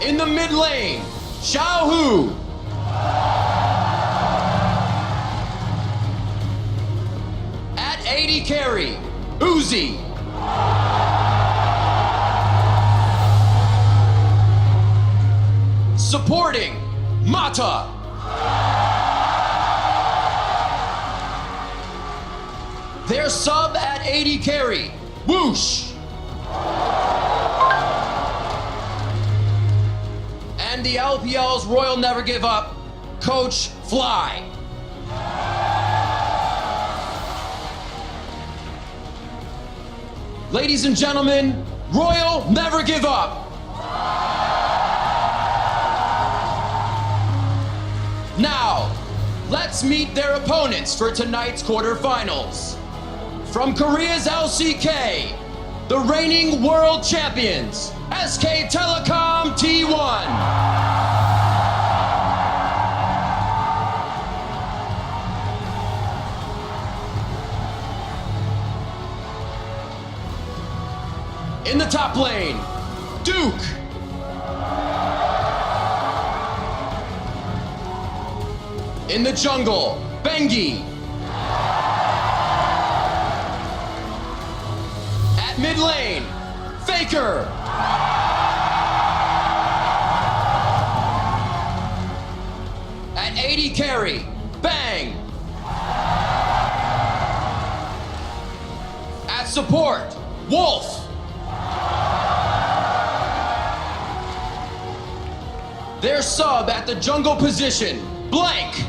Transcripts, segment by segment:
In the mid lane, Xiao Hu. At 80 carry, Uzi. Supporting, Mata. Their sub at 80 carry, Whoosh. And the LPL's Royal Never Give Up, Coach Fly. Ladies and gentlemen, Royal Never Give Up. Now, let's meet their opponents for tonight's quarterfinals. From Korea's LCK, the reigning world champions, SK Telecom T1. In the top lane, Duke. In the jungle, Bengi. At mid lane, Faker. At 80 carry, Bang. At support, Wolf. Their sub at the jungle position, Blank.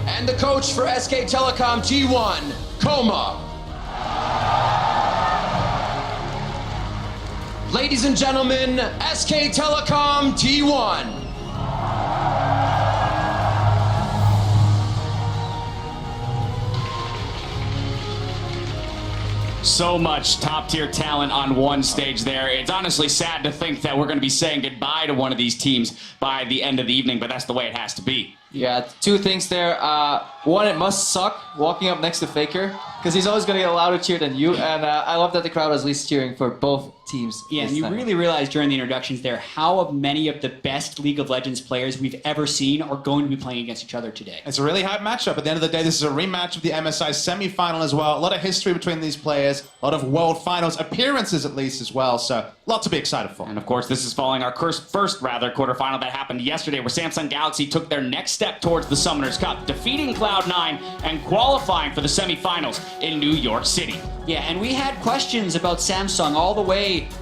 And the coach for SK Telecom T1, Coma. Ladies and gentlemen, SK Telecom T1. So much top-tier talent on one stage there. It's honestly sad to think that we're going to be saying goodbye to one of these teams by the end of the evening, but that's the way it has to be. Yeah, two things there. One, it must suck walking up next to Faker, because he's always going to get a louder cheer than you, and I love that the crowd was at least cheering for both teams. Yeah, and you really realize during the introductions there how many of the best League of Legends players we've ever seen are going to be playing against each other today. It's a really hype matchup. At the end of the day, this is a rematch of the MSI semi-final as well. A lot of history between these players, a lot of World Finals appearances at least as well, so lots to be excited for. And of course, this is following our first quarterfinal that happened yesterday, where Samsung Galaxy took their next step towards the Summoners Cup, defeating Cloud9 and qualifying for the semifinals in New York City. Yeah, and we had questions about Samsung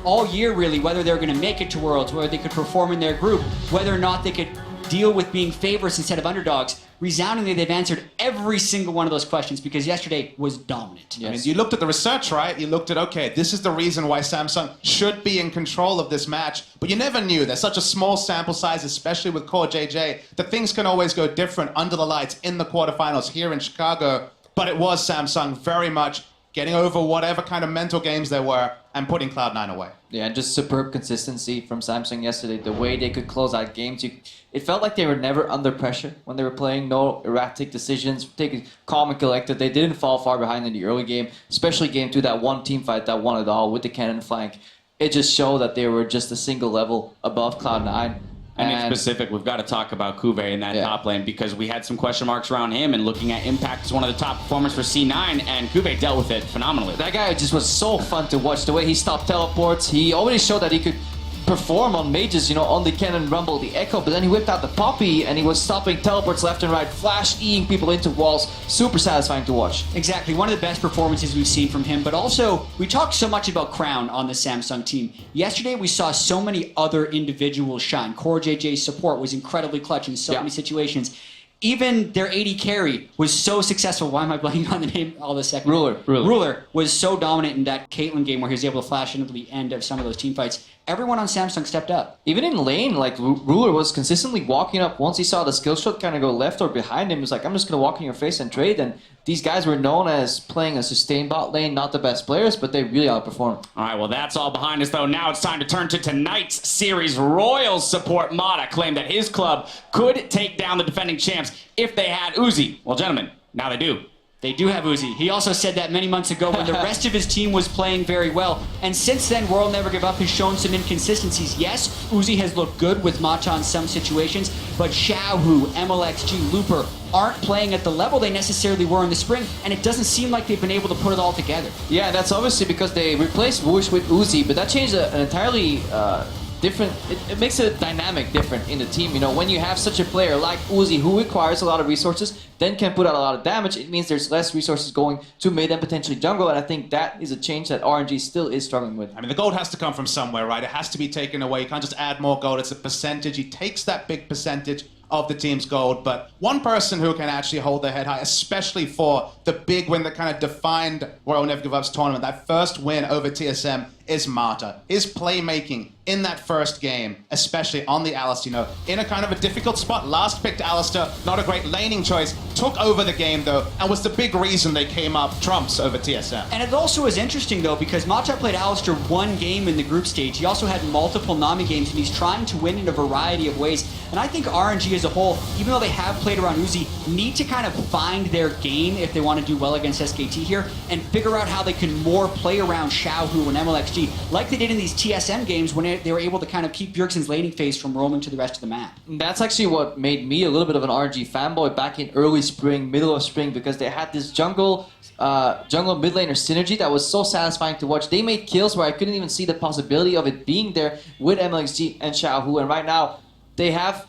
all year really, whether they were going to make it to Worlds, whether they could perform in their group, whether or not they could deal with being favorites instead of underdogs. Resoundingly, they've answered every single one of those questions because yesterday was dominant. Yes. I mean, you looked at the research, right? You looked at, okay, this is the reason why Samsung should be in control of this match, but you never knew. There's such a small sample size, especially with Core JJ, that things can always go different under the lights in the quarterfinals here in Chicago, but it was Samsung very much getting over whatever kind of mental games there were and putting Cloud9 away. Yeah, and just superb consistency from Samsung yesterday. The way they could close out games, it felt like they were never under pressure when they were playing. No erratic decisions, taking calm and collected. They didn't fall far behind in the early game, especially game 2, that one team fight that won it all with the cannon flank. It just showed that they were just a single level above Cloud9. And in specific, we've got to talk about Kuve in that top lane, because we had some question marks around him, and looking at Impact as one of the top performers for C9, and Kuve dealt with it phenomenally. That guy just was so fun to watch. The way he stopped teleports, he already showed that he could perform on mages, on the Cannon Rumble, the Echo, but then he whipped out the Poppy and he was stopping teleports left and right, flash-eing people into walls. Super satisfying to watch. Exactly, one of the best performances we've seen from him, but also, we talked so much about Crown on the Samsung team. Yesterday, we saw so many other individuals shine. Core JJ's support was incredibly clutch in so many situations. Even their 80 carry was so successful. Why am I blanking on the name all this second? Ruler was so dominant in that Caitlyn game where he was able to flash into the end of some of those team fights. Everyone on Samsung stepped up. Even in lane, Ruler was consistently walking up. Once he saw the skill shot kind of go left or behind him, he was like, I'm just going to walk in your face and trade. And these guys were known as playing a sustained bot lane, not the best players, but they really outperformed. All right, well, that's all behind us, though. Now it's time to turn to tonight's series. Royals support Mata claimed that his club could take down the defending champs if they had Uzi. Well, gentlemen, now they do. They do have Uzi. He also said that many months ago when the rest of his team was playing very well. And since then, World Never Give Up has shown some inconsistencies. Yes, Uzi has looked good with Matcha in some situations, but Xiaohu, MLXG, Looper aren't playing at the level they necessarily were in the spring, and it doesn't seem like they've been able to put it all together. Yeah, that's obviously because they replaced Whoosh with Uzi, but that changed an entirely different. It makes a dynamic different in the team. You know, when you have such a player like Uzi who requires a lot of resources, then can put out a lot of damage, it means there's less resources going to mid and potentially jungle, and I think that is a change that RNG still is struggling with. I mean, the gold has to come from somewhere, right? It has to be taken away. You can't just add more gold. It's a percentage. He takes that big percentage of the team's gold, but one person who can actually hold their head high, especially for the big win that kind of defined Royal Never Give Up's tournament, that first win over TSM, is Marta. His playmaking in that first game, especially on the Alistair, you know, in a kind of a difficult spot. Last picked Alistair, not a great laning choice, took over the game though, and was the big reason they came up trumps over TSM. And it also is interesting though, because Matcha played Alistair one game in the group stage. He also had multiple Nami games, and he's trying to win in a variety of ways. And I think RNG as a whole, even though they have played around Uzi, need to kind of find their game if they want to do well against SKT here, and figure out how they can more play around Xiaohu and MLXG, like they did in these TSM games when they were able to kind of keep Bjergsen's laning phase from roaming to the rest of the map. That's actually what made me a little bit of an RNG fanboy back in early spring, middle of spring, because they had this jungle mid laner synergy that was so satisfying to watch. They made kills where I couldn't even see the possibility of it being there with MLXG and Xiaohu, and right now they have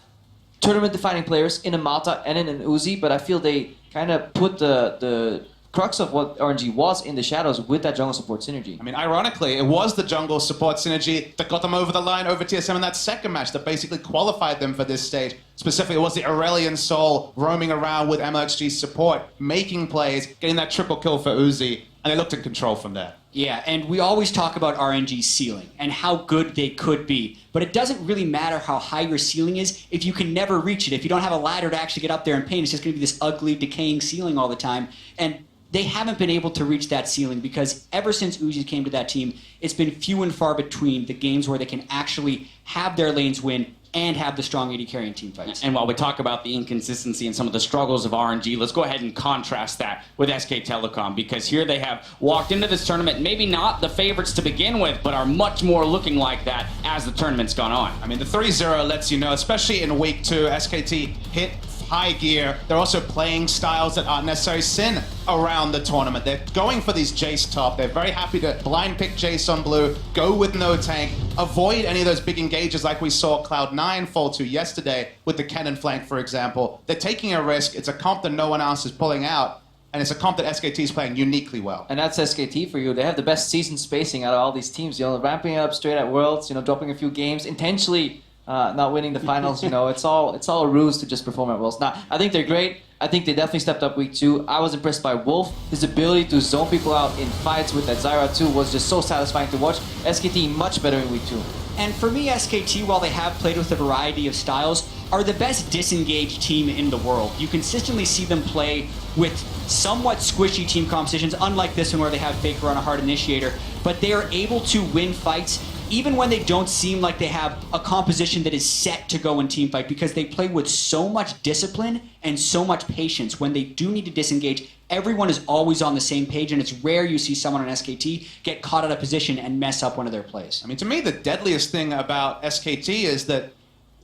tournament-defining players in a Mata and in an Uzi, but I feel they kind of put the crux of what RNG was in the shadows with that jungle support synergy. I mean, ironically, it was the jungle support synergy that got them over the line over TSM in that second match that basically qualified them for this stage. Specifically, it was the Aurelion Soul roaming around with MLXG's support, making plays, getting that triple kill for Uzi, and they looked in control from there. Yeah, and we always talk about RNG's ceiling and how good they could be, but it doesn't really matter how high your ceiling is if you can never reach it. If you don't have a ladder to actually get up there and paint, it's just going to be this ugly, decaying ceiling all the time. And they haven't been able to reach that ceiling because ever since Uzi came to that team, it's been few and far between the games where they can actually have their lanes win and have the strong AD carrying team fights. And while we talk about the inconsistency and some of the struggles of RNG, let's go ahead and contrast that with SK Telecom, because here they have walked into this tournament, maybe not the favorites to begin with, but are much more looking like that as the tournament's gone on. I mean, the 3-0 lets you know, especially in week 2, SKT hit high gear. They're also playing styles that aren't necessarily sin around the tournament. They're going for these Jace top. They're very happy to blind pick Jace on blue, go with no tank, avoid any of those big engages like we saw Cloud9 fall to yesterday with the cannon flank, for example. They're taking a risk. It's a comp that no one else is pulling out, and it's a comp that SKT is playing uniquely well. And that's SKT for you. They have the best season spacing out of all these teams. You know, ramping up straight at Worlds, you know, dropping a few games, intentionally not winning the finals. You know, it's all a ruse to just perform at Worlds. Now, I think they're great. I think they definitely stepped up week 2. I was impressed by Wolf. His ability to zone people out in fights with that Zyra 2 was just so satisfying to watch. SKT much better in week 2. And for me, SKT, while they have played with a variety of styles, are the best disengaged team in the world. You consistently see them play with somewhat squishy team compositions, unlike this one where they have Faker on a hard initiator, but they are able to win fights even when they don't seem like they have a composition that is set to go in team fight, because they play with so much discipline and so much patience. When they do need to disengage, everyone is always on the same page, and it's rare you see someone on SKT get caught out of position and mess up one of their plays. I mean, to me, the deadliest thing about SKT is that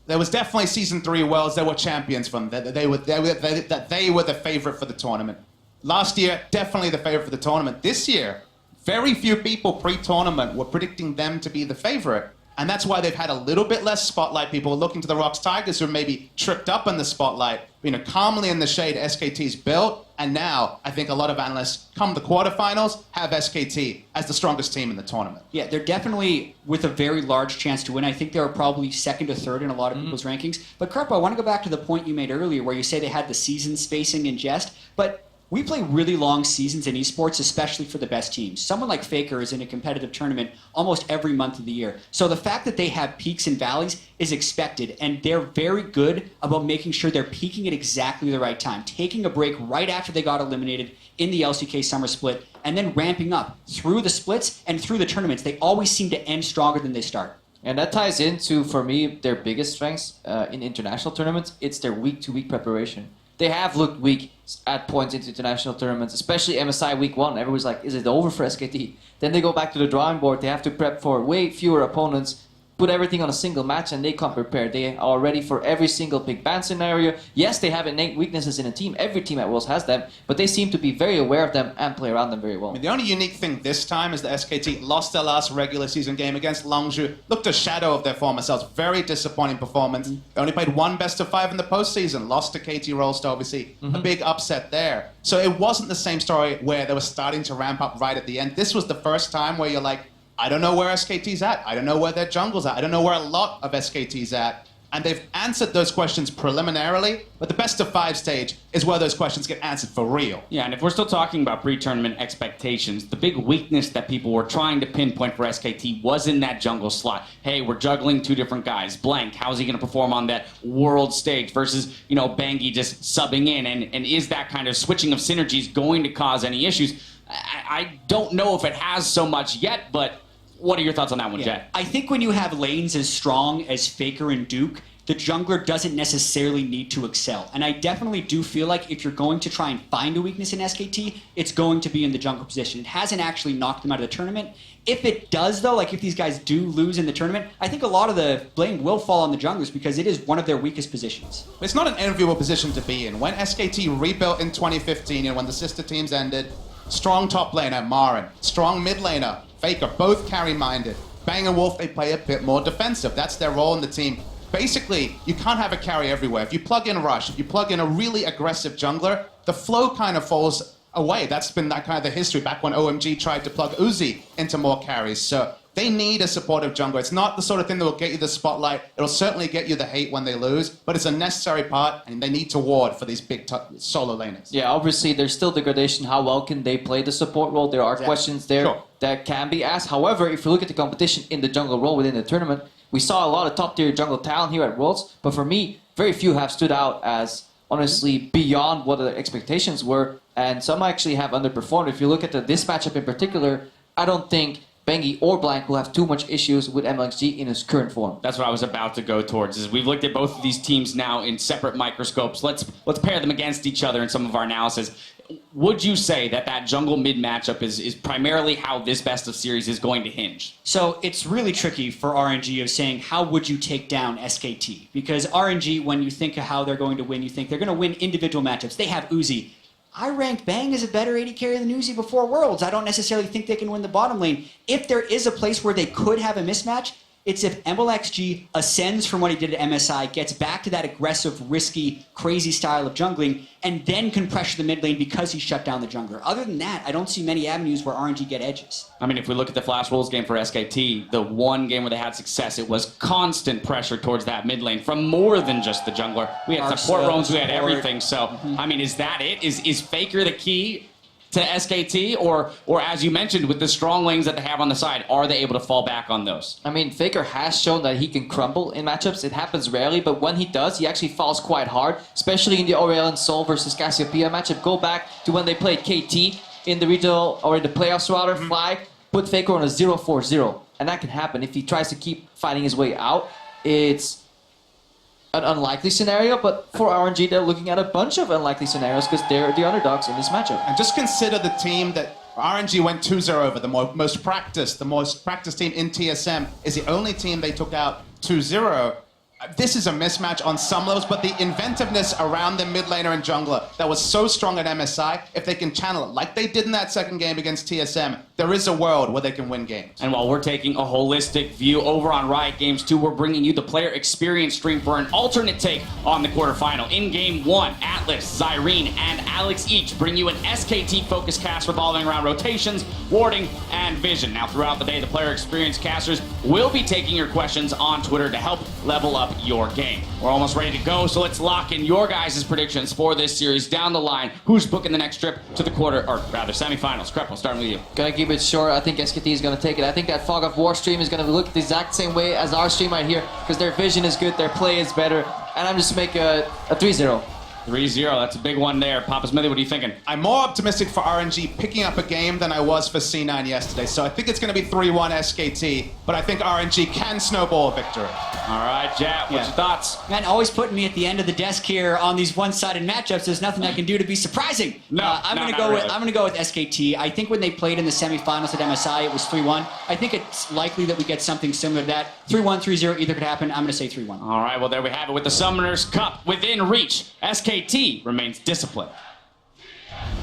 there was definitely Season 3 Worlds. There were champions from that they were the favorite for the tournament. Last year, definitely the favorite for the tournament. This year, very few people pre-tournament were predicting them to be the favorite. And that's why they've had a little bit less spotlight. People are looking to the Rocks Tigers, who maybe tripped up in the spotlight, you know, calmly in the shade SKT's built. And now I think a lot of analysts come the quarterfinals have SKT as the strongest team in the tournament. Yeah, they're definitely with a very large chance to win. I think they were probably second or third in a lot of people's rankings. But Karpo, I want to go back to the point you made earlier where you say they had the season spacing in jest. But we play really long seasons in esports, especially for the best teams. Someone like Faker is in a competitive tournament almost every month of the year. So the fact that they have peaks and valleys is expected, and they're very good about making sure they're peaking at exactly the right time, taking a break right after they got eliminated in the LCK summer split, and then ramping up through the splits and through the tournaments. They always seem to end stronger than they start. And that ties into, for me, their biggest strengths in international tournaments. It's their week-to-week preparation. they have looked weak at points into international tournaments, especially MSI week 1. Everyone's like, is it over for SKT? Then they go back to the drawing board. They have to prep for way fewer opponents, put everything on a single match, and they come prepared. They are ready for every single big ban scenario. Yes, they have innate weaknesses in a team. Every team at Worlds has them, but they seem to be very aware of them and play around them very well. I mean, the only unique thing this time is that SKT lost their last regular season game against Longzhou, looked a shadow of their former selves. Very disappointing performance. They only played one best of 5 in the postseason, lost to KT Rolster, obviously. A big upset there. So it wasn't the same story where they were starting to ramp up right at the end. This was the first time where you're like, I don't know where SKT's at. I don't know where their jungle's at. I don't know where a lot of SKT's at. And they've answered those questions preliminarily, but the best of 5 stage is where those questions get answered for real. Yeah, and if we're still talking about pre-tournament expectations, the big weakness that people were trying to pinpoint for SKT was in that jungle slot. Hey, we're juggling 2 different guys. Blank, how's he going to perform on that world stage versus, Bangi just subbing in? And is that kind of switching of synergies going to cause any issues? I don't know if it has so much yet, but what are your thoughts on that one, Jet? I think when you have lanes as strong as Faker and Duke, the jungler doesn't necessarily need to excel. And I definitely do feel like if you're going to try and find a weakness in SKT, it's going to be in the jungle position. It hasn't actually knocked them out of the tournament. If it does, though, like if these guys do lose in the tournament, I think a lot of the blame will fall on the junglers because it is one of their weakest positions. It's not an enviable position to be in. When SKT rebuilt in 2015 when the sister teams ended, strong top laner, Marin, strong mid laner, Faker, both carry-minded. Bang and Wolf, they play a bit more defensive. That's their role in the team. Basically, you can't have a carry everywhere. If you plug in Rush, if you plug in a really aggressive jungler, the flow kind of falls away. That's been that kind of the history back when OMG tried to plug Uzi into more carries. So they need a supportive jungler. It's not the sort of thing that will get you the spotlight. It'll certainly get you the hate when they lose, but it's a necessary part, and they need to ward for these big solo laners. Yeah, obviously there's still degradation. How well can they play the support role? There are questions there that can be asked. However, if you look at the competition in the jungle role within the tournament, we saw a lot of top-tier jungle talent here at Worlds, but for me, very few have stood out as honestly beyond what the expectations were, and some actually have underperformed. If you look at this matchup in particular, I don't think Bengi or Blank will have too much issues with MLXG in his current form. That's what I was about to go towards. Is we've looked at both of these teams now in separate microscopes. Let's pair them against each other in some of our analysis. Would you say that jungle mid matchup is primarily how this best of series is going to hinge? So it's really tricky for RNG of saying how would you take down SKT? Because RNG, when you think of how they're going to win, you think they're going to win individual matchups. They have Uzi. I ranked Bang as a better AD carry than Uzi before Worlds. I don't necessarily think they can win the bottom lane. If there is a place where they could have a mismatch, it's if MLXG ascends from what he did at MSI, gets back to that aggressive, risky, crazy style of jungling, and then can pressure the mid lane because he shut down the jungler. Other than that, I don't see many avenues where RNG get edges. I mean, if we look at the Flash Wolves game for SKT, the one game where they had success, it was constant pressure towards that mid lane from more than just the jungler. We had support roams, we had everything. So, I mean, is that it? Is Faker the key to SKT, or as you mentioned, with the strong lanes that they have on the side, are they able to fall back on those? I mean, Faker has shown that he can crumble in matchups. It happens rarely, but when he does, he actually falls quite hard, especially in the Aurelion Sol versus Cassiopeia matchup. Go back to when they played KT in the regional or in the playoffs rather, Fly, put Faker on a 0-4-0, and that can happen. If he tries to keep fighting his way out, it's an unlikely scenario, but for RNG, they're looking at a bunch of unlikely scenarios because they're the underdogs in this matchup. And just consider the team that RNG went 2-0 over, the most practiced team in TSM is the only team they took out 2-0. This is a mismatch on some levels, but the inventiveness around the mid laner and jungler that was so strong at MSI, if they can channel it like they did in that second game against TSM, there is a world where they can win games. And while we're taking a holistic view over on Riot Games 2, we're bringing you the player experience stream for an alternate take on the quarterfinal. In Game 1, Atlas, Zyrene, and Alex each bring you an SKT-focused cast revolving around rotations, warding, and vision. Now, throughout the day, the player experience casters will be taking your questions on Twitter to help level up your game. We're almost ready to go, so let's lock in your guys' predictions for this series down the line. Who's booking the next trip to the semifinals? Kreppel, starting with you. Gonna keep it short. I think SKT is gonna take it. I think that Fog of War stream is gonna look the exact same way as our stream right here because their vision is good, their play is better, and I'm just making a 3-0. 3-0, that's a big one there. Papa Smithy, what are you thinking? I'm more optimistic for RNG picking up a game than I was for C9 yesterday, so I think it's going to be 3-1 SKT, but I think RNG can snowball a victory. All right, Jat, what's your thoughts? Man, always putting me at the end of the desk here on these one-sided matchups. There's nothing I can do to be surprising. I'm gonna go with SKT. I think when they played in the semifinals at MSI, it was 3-1. I think it's likely that we get something similar to that. 3-1, 3-0, either could happen. I'm gonna say 3-1. All right, well, there we have it with the Summoners Cup within reach. SKT remains disciplined.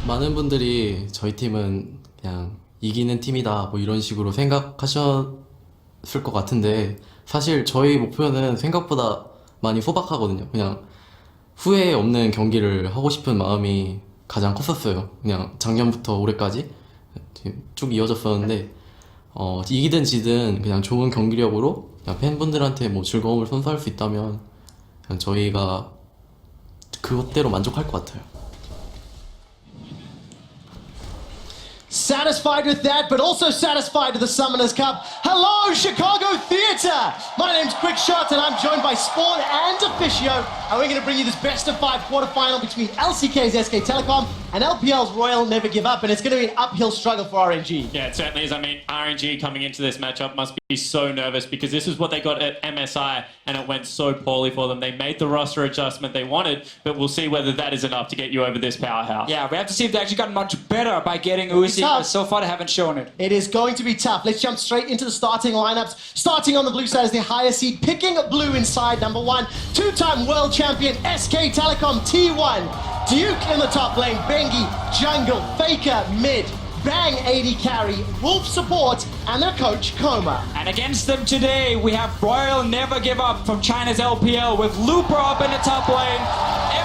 많은 분들이 저희 팀은 그냥 이기는 팀이다 뭐 이런 식으로 생각하셨을 것 같은데 사실 저희 목표는 생각보다 많이 소박하거든요. 그냥 후회 없는 경기를 하고 싶은 마음이 가장 컸었어요. 그냥 작년부터 올해까지 쭉 이어졌었는데 이기든 지든 그냥 좋은 경기력으로 그냥 팬분들한테 뭐 즐거움을 선사할 수 있다면 그냥 저희가 그것대로 만족할 것 같아요. Satisfied with that, but also satisfied with the Summoners Cup. Hello, Chicago Theatre! My name's Quick Shot, and I'm joined by Spawn and Officio, and we're going to bring you this best-of-5 quarterfinal between LCK's SK Telecom and LPL's Royal Never Give Up, and it's going to be an uphill struggle for RNG. Yeah, it certainly is. I mean, RNG coming into this matchup must be so nervous because this is what they got at MSI, and it went so poorly for them. They made the roster adjustment they wanted, but we'll see whether that is enough to get you over this powerhouse. Yeah, we have to see if they actually got much better by getting Uzi. So far, they haven't shown it. It is going to be tough. Let's jump straight into the starting lineups. Starting on the blue side is the higher seed, picking blue inside number 1, two-time world champion SK Telecom T1. Duke in the top lane, Bengi, jungle, Faker, mid, Bang AD carry, Wolf support, and their coach Koma. And against them today, we have Royal Never Give Up from China's LPL with Looper up in the top lane,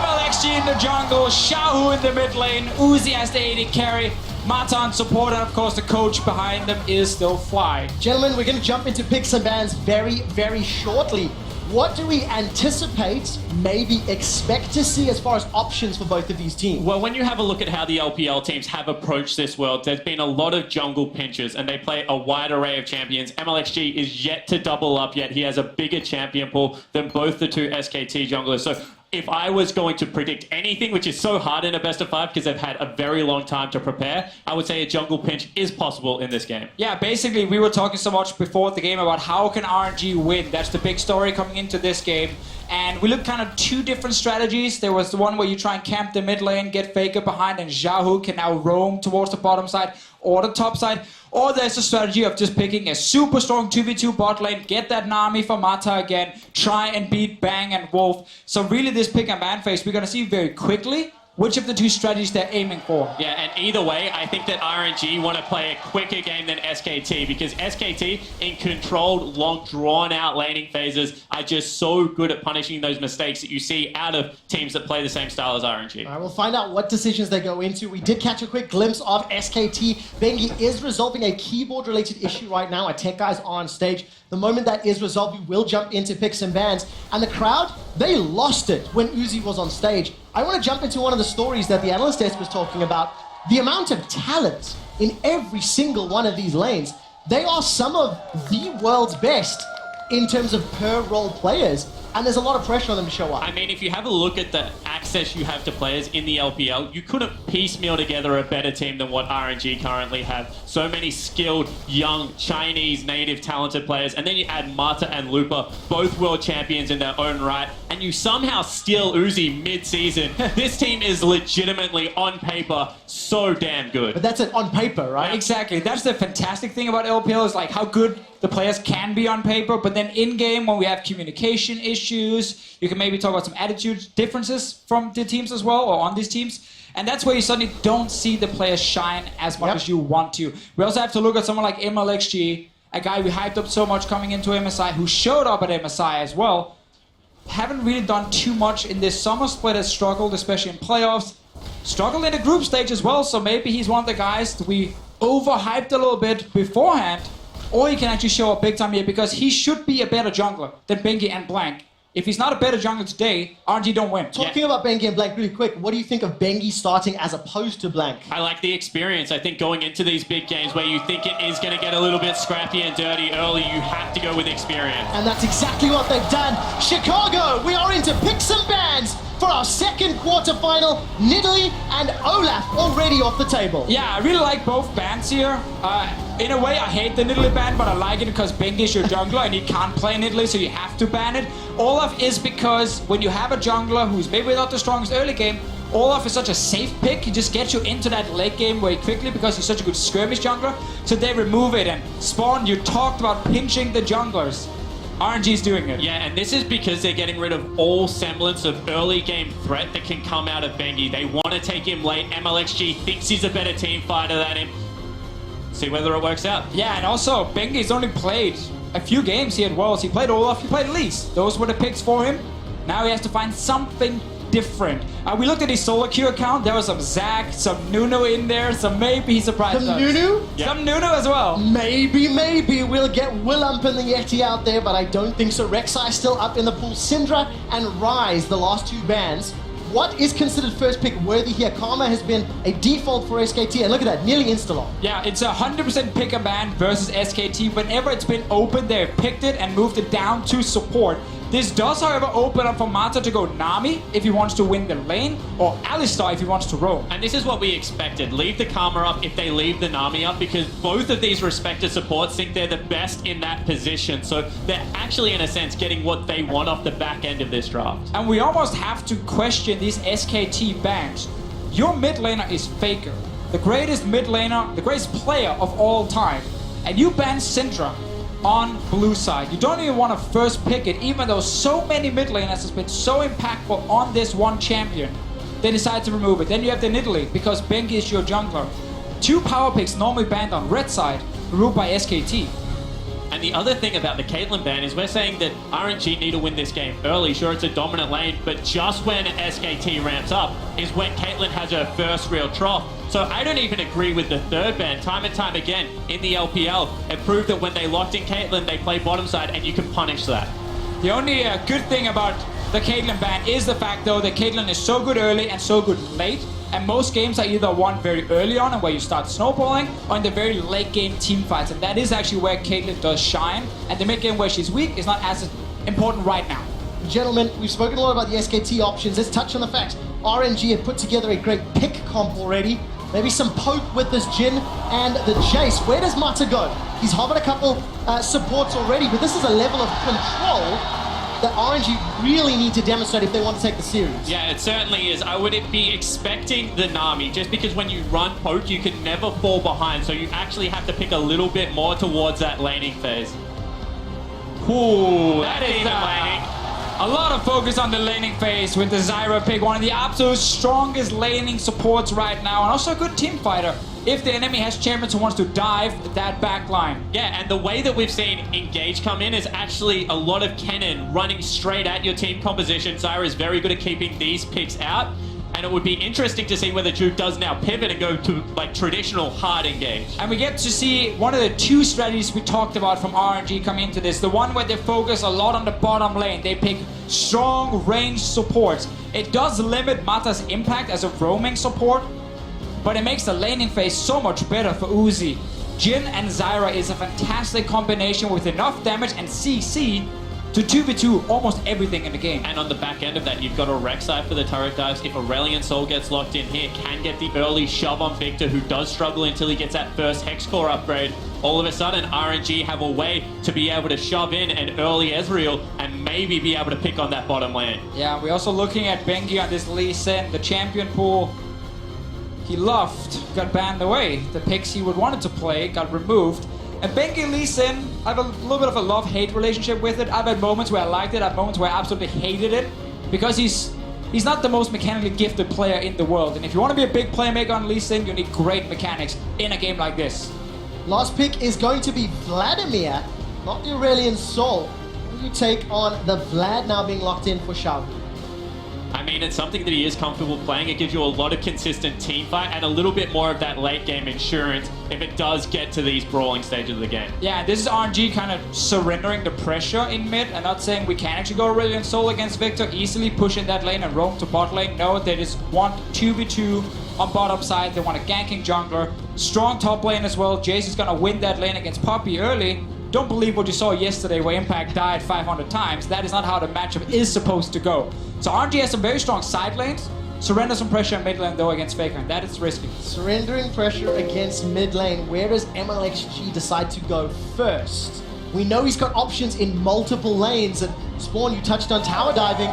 MLXG in the jungle, Xiaohu in the mid lane, Uzi as the AD carry, Matan support, and of course the coach behind them is still Fly. Gentlemen, we're going to jump into picks and bans very, very shortly. What do we anticipate, maybe expect to see as far as options for both of these teams? Well, when you have a look at how the LPL teams have approached this world, there's been a lot of jungle pinches, and they play a wide array of champions. MLXG is yet to double up yet. He has a bigger champion pool than both the two SKT junglers. So if I was going to predict anything, which is so hard in a best of 5 because they've had a very long time to prepare, I would say a jungle pinch is possible in this game. Yeah, basically we were talking so much before the game about how can RNG win. That's the big story coming into this game. And we looked kind of two different strategies. There was the one where you try and camp the mid lane, get Faker behind, and Xiaohu can now roam towards the bottom side or the top side. Or there's a strategy of just picking a super strong 2v2 bot lane, get that Nami for Mata again, try and beat Bang and Wolf. So really this pick and ban phase, we're going to see very quickly which of the two strategies they're aiming for. Yeah, and either way, I think that RNG want to play a quicker game than SKT because SKT, in controlled, long, drawn-out laning phases, are just so good at punishing those mistakes that you see out of teams that play the same style as RNG. All right, we'll find out what decisions they go into. We did catch a quick glimpse of SKT. Bengi is resolving a keyboard-related issue right now. Our tech guys are on stage. The moment that is resolved, we will jump into picks and bans. And the crowd, they lost it when Uzi was on stage. I want to jump into one of the stories that the analyst desk was talking about. The amount of talent in every single one of these lanes. They are some of the world's best in terms of per role players. And there's a lot of pressure on them to show up. I mean, if you have a look at the access you have to players in the LPL, you couldn't piecemeal together a better team than what RNG currently have. So many skilled, young, Chinese, native, talented players. And then you add Mata and Lupa, both world champions in their own right. And you somehow steal Uzi mid-season. This team is legitimately, on paper, so damn good. But that's it on paper, right? Exactly. That's the fantastic thing about LPL is like how good the players can be on paper, but then in-game when we have communication issues, you can maybe talk about some attitude differences from the teams as well, or on these teams. And that's where you suddenly don't see the players shine as much as you want to. We also have to look at someone like MLXG, a guy we hyped up so much coming into MSI, who showed up at MSI as well. Haven't really done too much in this summer split, has struggled, especially in playoffs. Struggled in the group stage as well, so maybe he's one of the guys that we overhyped a little bit beforehand. Or he can actually show up big time here because he should be a better jungler than Bengi and Blank. If he's not a better jungler today, RNG don't win. Talking about Bengi and Blank really quick, what do you think of Bengi starting as opposed to Blank? I like the experience. I think going into these big games where you think it is going to get a little bit scrappy and dirty early, you have to go with experience. And that's exactly what they've done. Chicago, we are into picks and bans. for our second quarterfinal. Nidalee and Olaf already off the table. Yeah, I really like both bans here. In a way, I hate the Nidalee ban, but I like it because Bengi is your jungler and he can't play Nidalee, so you have to ban it. Olaf is because when you have a jungler who's maybe not the strongest early game, Olaf is such a safe pick. He just gets you into that late game very quickly because he's such a good skirmish jungler. So they remove it. And Spawn, you talked about pinching the junglers. RNG's doing it. Yeah, and this is because they're getting rid of all semblance of early game threat that can come out of Bengi. They want to take him late. MLXG thinks he's a better team fighter than him. See whether it works out. Yeah, and also, Bengi's only played a few games here at Worlds. He played Olaf, he played Elise. Those were the picks for him. Now he has to find something different. We looked at his solo queue account. There was some Zac, some Nunu in there, so maybe he surprised Some us. Nunu? Yeah. Some Nunu as well. Maybe we'll get Willump and the Yeti out there, but I don't think so. Rek'Sai still up in the pool. Syndra and Ryze, the last two bans. What is considered first pick worthy here? Karma has been a default for SKT, and look at that, nearly insta-lock. Yeah, it's 100% pick a ban versus SKT. Whenever it's been open, they've picked it and moved it down to support. This does, however, open up for Mata to go Nami if he wants to win the lane, or Alistar if he wants to roam. And this is what we expected. Leave the Karma up if they leave the Nami up, because both of these respected supports think they're the best in that position. So they're actually, in a sense, getting what they want off the back end of this draft. And we almost have to question these SKT bans. Your mid laner is Faker, the greatest mid laner, the greatest player of all time. And you ban Syndra on blue side. You don't even want to first pick it, even though so many mid laners has been so impactful on this one champion. They decide to remove it. Then you have the Nidalee, because Bengi is your jungler. Two power picks normally banned on red side, removed by SKT. And the other thing about the Caitlyn ban is we're saying that RNG need to win this game early. Sure, it's a dominant lane, but just when SKT ramps up is when Caitlyn has her first real trough. So I don't even agree with the third ban. Time and time again in the LPL, it proved that when they locked in Caitlyn, they play bottom side, and you can punish that. The only good thing about the Caitlyn ban is the fact, though, that Caitlyn is so good early and so good late. And most games are either won very early on and where you start snowballing, or in the very late game team fights. And that is actually where Caitlyn does shine. And the mid game where she's weak is not as important right now. Gentlemen, we've spoken a lot about the SKT options. Let's touch on the fact RNG have put together a great pick comp already. Maybe some poke with this Jhin and the Jace. Where does Mata go? He's hovered a couple supports already, but this is a level of control that RNG really need to demonstrate if they want to take the series. Yeah, it certainly is. I would be expecting the Nami, just because when you run poke, you can never fall behind, so you actually have to pick a little bit more towards that laning phase. Ooh, that is even laning. a lot of focus on the laning phase with the Zyra pick, one of the absolute strongest laning supports right now, and also a good team fighter if the enemy has champions who wants to dive that back line. Yeah, and the way that we've seen Engage come in is actually a lot of cannon running straight at your team composition. Zyra is very good at keeping these picks out, and it would be interesting to see whether Juke does now pivot and go to like traditional hard engage. And we get to see one of the two strategies we talked about from RNG come into this. The one where they focus a lot on the bottom lane. They pick strong range supports. It does limit Mata's impact as a roaming support, but it makes the laning phase so much better for Uzi. Jhin and Zyra is a fantastic combination with enough damage and CC to 2v2 almost everything in the game. And on the back end of that, you've got a Rek'Sai for the turret dives. If Aurelion Sol gets locked in here, can get the early shove on Victor, who does struggle until he gets that first Hex Core upgrade. All of a sudden, RNG have a way to be able to shove in an early Ezreal and maybe be able to pick on that bottom lane. Yeah, we're also looking at Bengi on this Lee Sin, the champion pool. He loved, got banned away. The picks he would wanted to play got removed. And Bengi Lee Sin, I have a little bit of a love-hate relationship with it. I've had moments where I liked it, I've moments where I absolutely hated it, because he's not the most mechanically gifted player in the world. And if you want to be a big playmaker on Lee Sin, you need great mechanics in a game like this. Last pick is going to be Vladimir, not the Aurelion Sol. What do you take on the Vlad now being locked in for Shao? I mean, it's something that he is comfortable playing. It gives you a lot of consistent team fight and a little bit more of that late game insurance if it does get to these brawling stages of the game. Yeah, this is RNG kind of surrendering the pressure in mid and not saying we can actually go Aurelion Sol against Victor, easily push in that lane and roam to bot lane. No, they just want 2v2 on bottom side. They want a ganking jungler. Strong top lane as well. Jace is going to win that lane against Poppy early. don't believe what you saw yesterday where Impact died 500 times. That is not how the matchup is supposed to go. So RNG has some very strong side lanes. Surrender some pressure in mid lane though against Faker, and that is risky. Surrendering pressure against mid lane. Where does MLXG decide to go first? We know he's got options in multiple lanes, and Spawn, you touched on tower diving.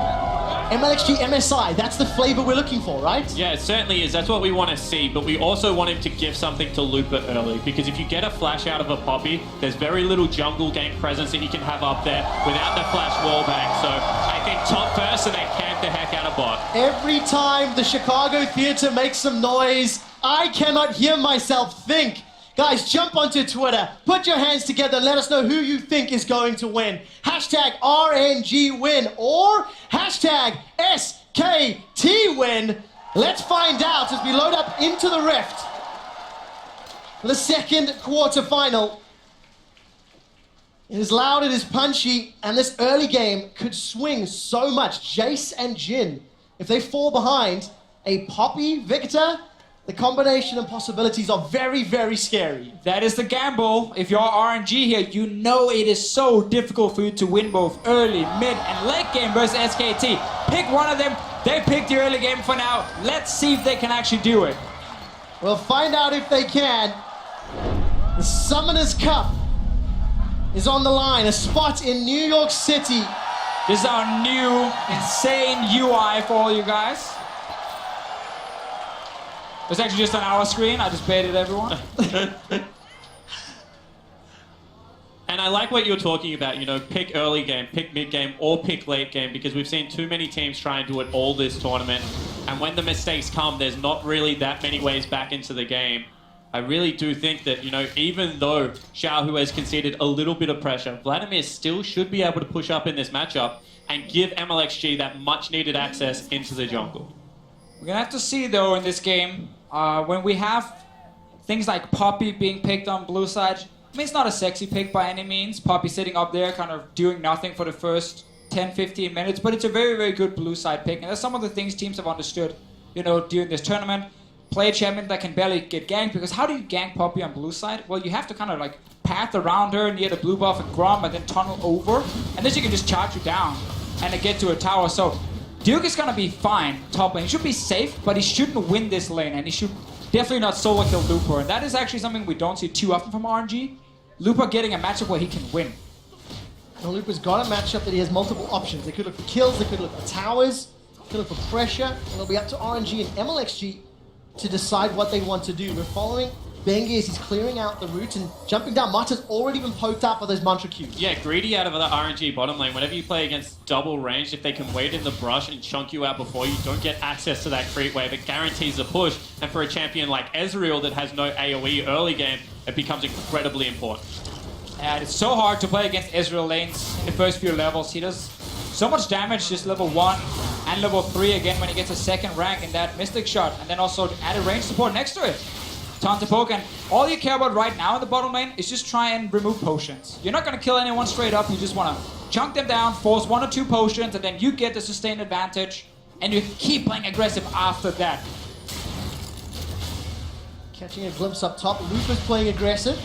MLXG MSI, that's the flavor we're looking for, right? Yeah, it certainly is. That's what we want to see, but we also want him to give something to Looper early, because if you get a flash out of a Poppy, there's very little jungle gank presence that you can have up there without the flash wallbang. So I think top first and then camp the heck out of bot. Every time the Chicago Theater makes some noise, I cannot hear myself think. Guys, jump onto Twitter, put your hands together, let us know who you think is going to win. Hashtag RNG win or hashtag SKT win. Let's find out as we load up into the Rift. The second quarterfinal. It is loud, it is punchy, and this early game could swing so much. Jace and Jhin, if they fall behind, a Poppy Victor, the combination and possibilities are very, very scary. That is the gamble. If you're RNG here, you know it is so difficult for you to win both early, mid, and late game versus SKT. Pick one of them. They picked the early game for now. Let's see if they can actually do it. We'll find out if they can. The Summoners Cup is on the line. A spot in New York City. This is our new insane UI for all you guys. It's actually just on our screen. I just baited everyone. And I like what you're talking about, you know, pick early game, pick mid game, or pick late game, because we've seen too many teams try and do it all this tournament. And when the mistakes come, there's not really that many ways back into the game. I really do think that, you know, even though Xiaohu has conceded a little bit of pressure, Vladimir still should be able to push up in this matchup and give MLXG that much needed access into the jungle. We're gonna have to see though in this game, when we have things like Poppy being picked on blue side. I mean, it's not a sexy pick by any means. Poppy sitting up there kind of doing nothing for the first 10-15 minutes, but it's a very, very good blue side pick. And that's some of the things teams have understood, you know, during this tournament. Play a champion that can barely get ganked, because how do you gank Poppy on blue side? Well, you have to kind of like path around her near the blue buff and Grom and then tunnel over, and then she can just charge you down and then get to a tower. So Duke is gonna be fine top lane. He should be safe, but he shouldn't win this lane, and he should definitely not solo kill Looper. And that is actually something we don't see too often from RNG. Looper getting a matchup where he can win. Now Looper's got a matchup that he has multiple options. They could look for kills, they could look for towers, they could look for pressure, and it'll be up to RNG and MLXG to decide what they want to do. We're following Bengi as he's clearing out the route and jumping down. Mata's already been poked out by those mantra cubes. Yeah, greedy out of the RNG bottom lane. Whenever you play against double range, if they can wait in the brush and chunk you out before you don't get access to that creep wave, it guarantees a push. And for a champion like Ezreal that has no AoE early game, it becomes incredibly important. And it's so hard to play against Ezreal lanes in the first few levels. He does so much damage just level 1 and level 3 again when he gets a second rank in that Mystic Shot. And then also added range support next to it. Time to poke, and all you care about right now in the bottom lane is just try and remove potions. You're not going to kill anyone straight up, you just want to chunk them down, force 1 or 2 potions, and then you get the sustained advantage, and you keep playing aggressive after that. Catching a glimpse up top, Lupa's playing aggressive,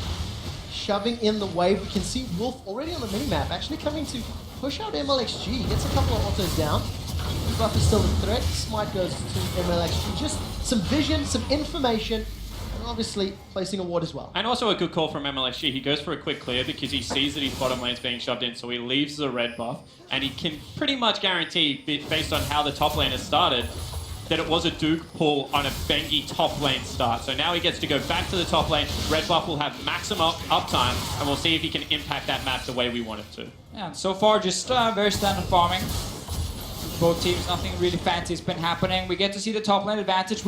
shoving in the wave. We can see Wolf already on the minimap, actually coming to push out MLXG. Gets a couple of autos down. Buff is still a threat. Smite goes to MLXG. Just some vision, some information, and obviously placing a ward as well. And also a good call from MLXG. He goes for a quick clear because he sees that his bottom lane's being shoved in, so he leaves the red buff, and he can pretty much guarantee, based on how the top lane has started, that it was a Duke pull on a Bengi top lane start. So now he gets to go back to the top lane. Red buff will have maximum uptime, and we'll see if he can impact that map the way we want it to. Yeah, and so far just very standard farming. Both teams, nothing really fancy has been happening. We get to see the top lane advantage.